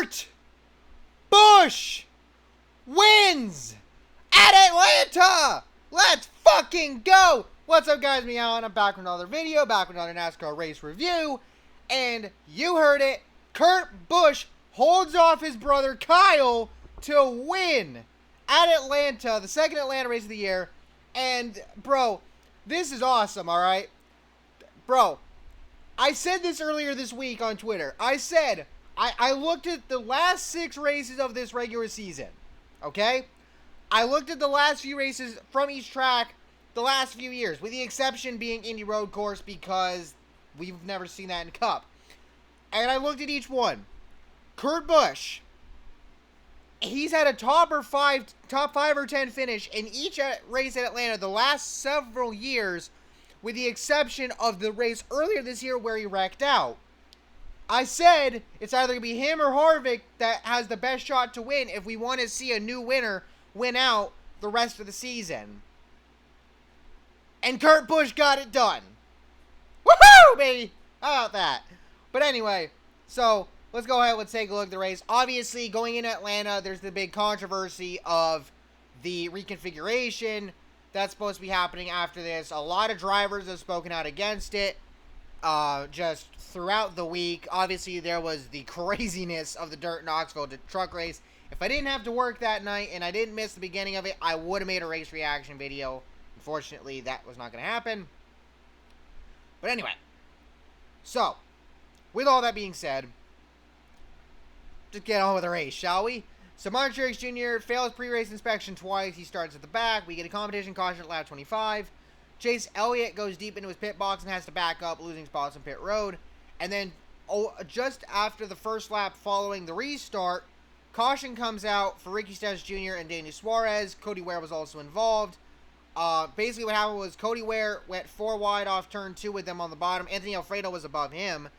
Kurt Busch wins at Atlanta! Let's fucking go! What's up, guys? Meow, and I'm back with another video, back with another NASCAR race review. And you heard it, Kurt Busch holds off his brother Kyle to win at Atlanta, the second Atlanta race of the year. And, bro, this is awesome, alright? Bro, I said this earlier this week on Twitter. I said, I looked at the last 6 races of this regular season, okay? I looked at the last few races from each track the last few years, with the exception being Indy Road Course, because we've never seen that in Cup. And I looked at each one. Kurt Busch, he's had a top 5 or 10 finish in each race at Atlanta the last several years, with the exception of the race earlier this year where he wrecked out. I said it's either going to be him or Harvick that has the best shot to win if we want to see a new winner win out the rest of the season. And Kurt Busch got it done. Woohoo, baby! How about that? But anyway, so let's go ahead and let's take a look at the race. Obviously, going in Atlanta, there's the big controversy of the reconfiguration that's supposed to be happening after this. A lot of drivers have spoken out against it just throughout the week. Obviously, there was the craziness of the Dirt Knoxville truck race. If I didn't have to work that night and I didn't miss the beginning of it, I would have made a race reaction video. Unfortunately, that was not going to happen. But anyway, so with all that being said, just get on with the race, shall we? So Martin Truex Jr. fails pre-race inspection twice. He starts at the back. We get a competition caution at lap 25. Chase Elliott goes deep into his pit box and has to back up, losing spots on pit road. And then, just after the first lap following the restart, caution comes out for Ricky Stenhouse Jr. and Daniel Suarez. Cody Ware was also involved. Basically what happened was Cody Ware went 4 wide off turn 2 with them on the bottom. Anthony Alfredo was above him.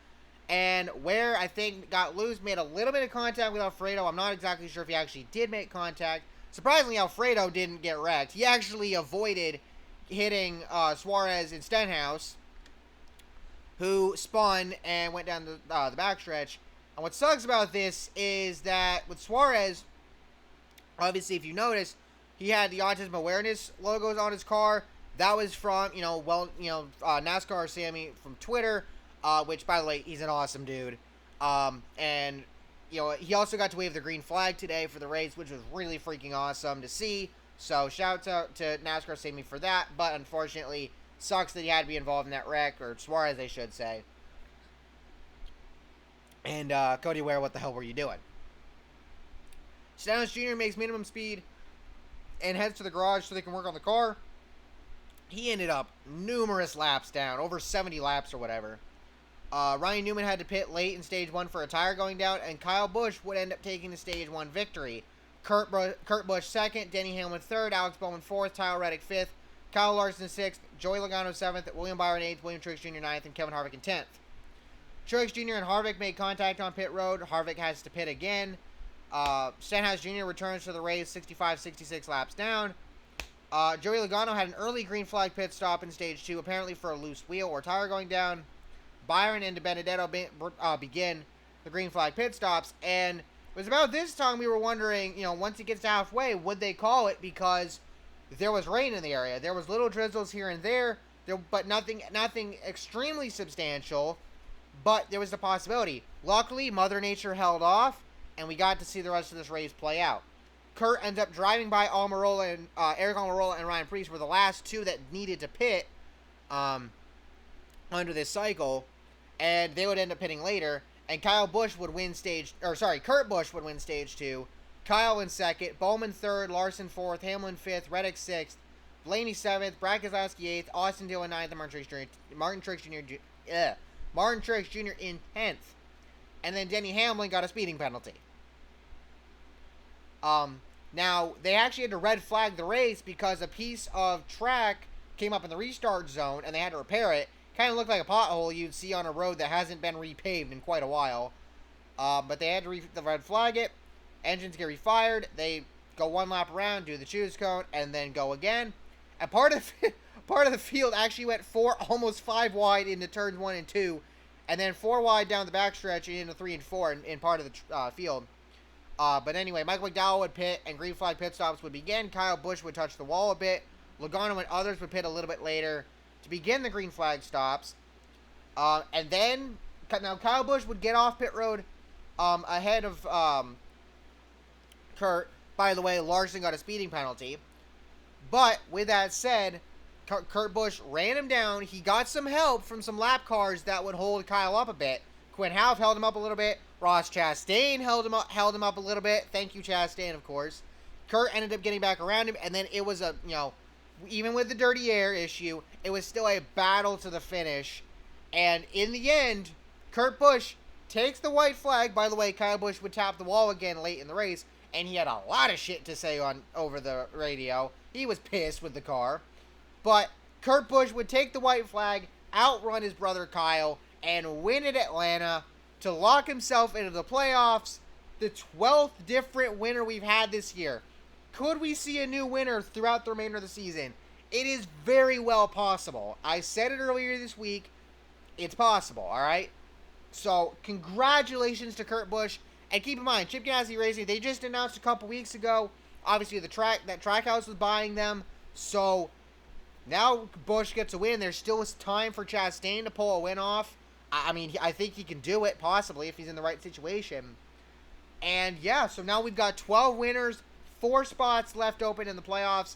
And Ware, I think, got loose, made a little bit of contact with Alfredo. I'm not exactly sure if he actually did make contact. Surprisingly, Alfredo didn't get wrecked. He actually avoided hitting Suarez and Stenhouse, who spun and went down the backstretch. And what sucks about this is that with Suarez, obviously, if you notice, he had the autism awareness logos on his car. That was from, NASCAR Sammy from Twitter. Which, by the way, he's an awesome dude. And, he also got to wave the green flag today for the race, which was really freaking awesome to see. So, shouts out to NASCAR Sammy for that. But, unfortunately, sucks that he had to be involved in that wreck, or Suarez, I should say. And, Cody Ware, what the hell were you doing? Stenhouse Jr. makes minimum speed and heads to the garage so they can work on the car. He ended up numerous laps down, over 70 laps or whatever. Ryan Newman had to pit late in Stage 1 for a tire going down, and Kyle Busch would end up taking the Stage 1 victory. Kurt Busch 2nd, Denny Hamlin 3rd, Alex Bowman 4th, Tyler Reddick 5th, Kyle Larson 6th, Joey Logano 7th, William Byron 8th, William Truex Jr. 9th, and Kevin Harvick in 10th. Truex Jr. and Harvick made contact on pit road. Harvick has to pit again. Stenhouse Jr. returns to the race 65-66 laps down. Joey Logano had an early green flag pit stop in Stage 2, apparently for a loose wheel or tire going down. Byron and DiBenedetto begin the green flag pit stops, and it was about this time we were wondering, once it gets to halfway, would they call it, because there was rain in the area. There was little drizzles here and there, but nothing extremely substantial, but there was the possibility. Luckily, Mother Nature held off, and we got to see the rest of this race play out. Kurt ends up driving by Eric Almirola and Ryan Preece were the last 2 that needed to pit under this cycle, and they would end up pitting later, and Kurt Busch would win Stage 2, Kyle in 2nd, Bowman 3rd, Larson 4th, Hamlin 5th, Reddick 6th, Blaney 7th, Brad Keselowski 8th, Austin Dillon 9th, and Martin Truex Jr. in 10th. And then Denny Hamlin got a speeding penalty. Now, they actually had to red flag the race because a piece of track came up in the restart zone, and they had to repair it. Kind of looked like a pothole you'd see on a road that hasn't been repaved in quite a while. But they had to red flag it. Engines get refired. They go 1 lap around, do the choose cone, and then go again. And part of the field actually went almost 5 wide into turns 1 and 2, and then 4 wide down the backstretch into 3 and 4 in part of the field. But anyway, Michael McDowell would pit, and green flag pit stops would begin. Kyle Busch would touch the wall a bit. Logano and others would pit a little bit later to begin the green flag stops. And then, now Kyle Busch would get off pit road ahead of Kurt. By the way, Larson got a speeding penalty. But with that said, Kurt Busch ran him down. He got some help from some lap cars that would hold Kyle up a bit. Quinn Houff held him up a little bit. Ross Chastain held him up a little bit. Thank you, Chastain, of course. Kurt ended up getting back around him, and then it was a, even with the dirty air issue, it was still a battle to the finish. And in the end, Kurt Busch takes the white flag. By the way, Kyle Busch would tap the wall again late in the race, and he had a lot of shit to say over the radio. He was pissed with the car. But Kurt Busch would take the white flag, outrun his brother Kyle, and win at Atlanta to lock himself into the playoffs. The 12th different winner we've had this year. Could we see a new winner throughout the remainder of the season? It is very well possible. I said it earlier this week. It's possible, alright? So, congratulations to Kurt Busch. And keep in mind, Chip Ganassi Racing, they just announced a couple weeks ago, obviously that Trackhouse was buying them. So, now Busch gets a win. There's still time for Chastain to pull a win off. I mean, I think he can do it, possibly, if he's in the right situation. And, yeah, so now we've got 12 winners, 4 spots left open in the playoffs,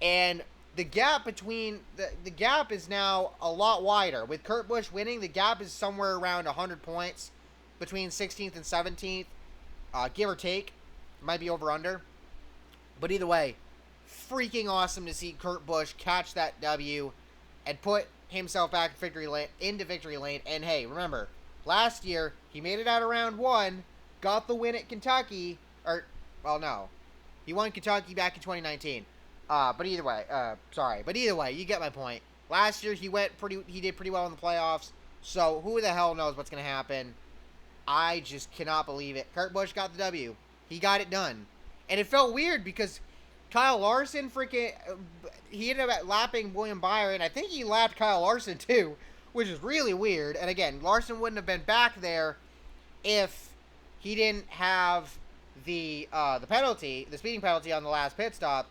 and the gap between, the gap is now a lot wider. With Kurt Busch winning, the gap is somewhere around 100 points between 16th and 17th, give or take. Might be over-under. But either way, freaking awesome to see Kurt Busch catch that W and put himself back into victory lane. And hey, remember, last year, he made it out of round 1, got the win at Kentucky, well, no. He won Kentucky back in 2019. But either way, you get my point. Last year, he did pretty well in the playoffs, so who the hell knows what's going to happen. I just cannot believe it. Kurt Busch got the W. He got it done. And it felt weird because Kyle Larson he ended up lapping William Byron. I think he lapped Kyle Larson too, which is really weird. And again, Larson wouldn't have been back there if he didn't have the penalty, the speeding penalty on the last pit stop.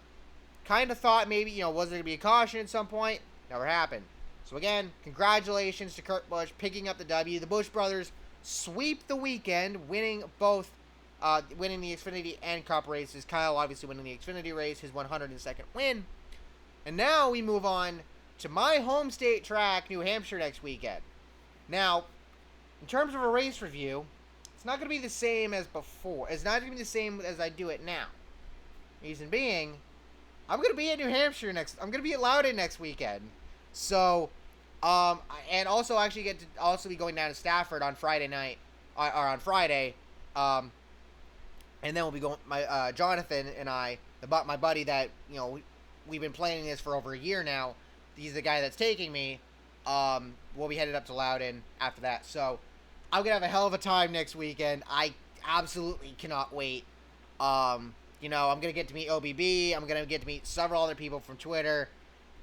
Kind of thought maybe, was there going to be a caution at some point? Never happened. So again, congratulations to Kurt Busch picking up the W. The Busch brothers sweep the weekend, winning the Xfinity and Cup races. Kyle obviously winning the Xfinity race, his 102nd win. And now we move on to my home state track, New Hampshire, next weekend. Now, in terms of a race review, it's not going to be the same as before. It's not going to be the same as I do it now. Reason being, I'm going to be in New Hampshire I'm going to be at Loudon next weekend. So, and also actually get to also be going down to Stafford on Friday night, or on Friday. And then we'll be going, Jonathan and I, my buddy that, we've been planning this for over a year now. He's the guy that's taking me. We'll be headed up to Loudon after that. So, I'm going to have a hell of a time next weekend. I absolutely cannot wait. I'm going to get to meet OBB. I'm going to get to meet several other people from Twitter.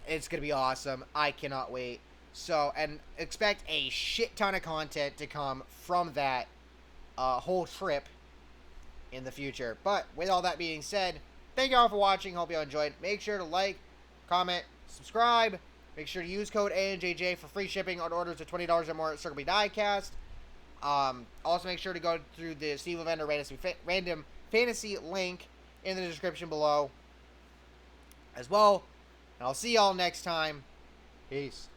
It's going to be awesome. I cannot wait. So, and expect a shit ton of content to come from that whole trip in the future. But with all that being said, thank you all for watching. Hope you all enjoyed. Make sure to like, comment, subscribe. Make sure to use code ANJJ for free shipping on orders of $20 or more at Circle B Diecast. Also, make sure to go through the Steve Vendor Random Fantasy link in the description below as well. And I'll see y'all next time. Peace.